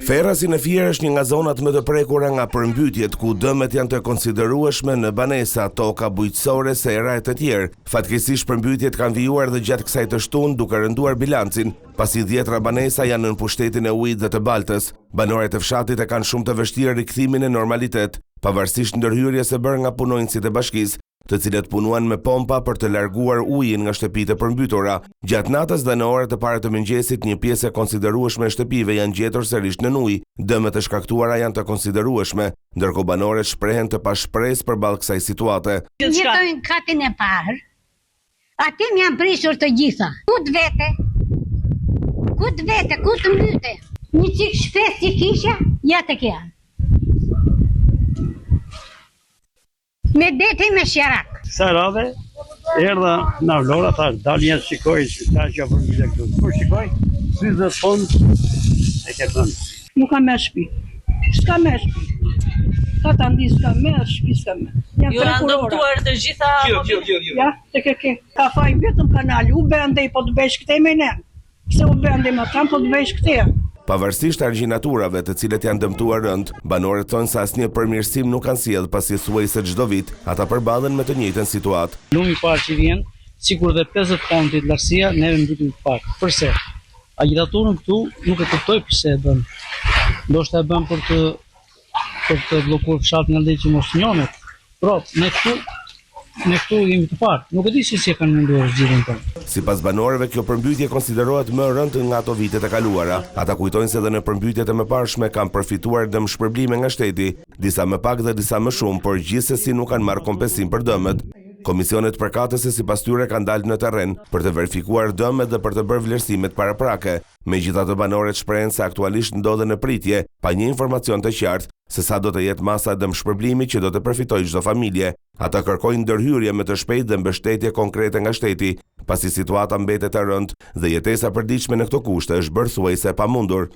Ferrasin e Fier është një nga zonat më të prekura nga përmbytjet ku dëmet janë të konsiderueshme në banesa, toka bujqësore, sera e të tjerë. Fatkeqësisht përmbytjet kanë vijuar dhe gjatë kësaj të shtunë duke rënduar bilancin, pasi 10 banesa janë në pushtetin e ujit dhe të baltës. Banorët e fshatit e kanë shumë të vështirë rikthimin e normalitet, pavarësisht ndërhyrjes së bërë nga punonjësit e bashkisë, të cilët punuan me pompa për të larguar ujin nga shtëpitë e përmbytura. Gjatë natës dhe në orët e para të mëngjesit, një pjesë e konsiderueshme e shtëpive janë gjetur sërish në ujë. Dëmet e shkaktuara janë të konsiderueshme, ndërkohë banorët shprehen të pashpresë përballë kësaj situate. Jetojnë katin e parë, aty më janë prishur të gjitha. Ku të vete, ku të mbyte? Një çik shpes që kisha, ja të kja. Me deti me shjarak. Sa radhe, erdha në Vlora, thash, dalë një shikoj, ta që për mjë këtu. Kur shikoj, 20 fond e ke thënë. Nuk ka me shpi. S'ka me shpi. Ka të ndi s'ka me shpi, s'ka me. Ju janë dëmtuar të gjitha... Ja, të ke. Ka faj vetëm kanali, u bende po të besh këte me ne. Se u bende me tam po të besh këte. Pavarësisht argjinaturave të cilët janë dëmtuar rënd, banorët thonë se asnjë përmirësim nuk kanë sjellë pasi thuajse çdo vit ata përballen me të njëjtën situatë. Lumi i parë që vjen, sikur dhe 50 fontit lartësia, neve mbytim të pak. Përse? Agitaturën këtu nuk e kuptoj pse e bën. Ndoshta e bën për të bllokuar fshatin nga që mos njohet. Prop, ne këtu jemi të parë. Nuk e di si e kanë menduar zgjidhjen tonë. Sipas banorëve, kjo përmbytje konsiderohet më e rëndë nga ato vitet e kaluara. Ata kujtojnë se edhe në përmbytjet e mëparshme kanë përfituar dëmshpërblime nga shteti, disa më pak dhe disa më shumë, por gjithsesi nuk kanë marrë kompensim për dëmet. Komisionet përkatëse sipas tyre kanë dalë në terren për të verifikuar dëmet dhe për të bërë vlerësimet paraprake. Megjithatë, banorët shprehen se aktualisht ndodhen në pritje, pa një informacion të qartë se sa do të jetë masa e dëmshpërblimi që do të përfitojë çdo familje. Ata kërkojnë ndërhyrje më të shpejtë dhe mbështetje konkrete nga shteti, pasi situata mbetet e rëndë dhe jetesa e përditshme në këto kushte është bërë thuajse e pamundur.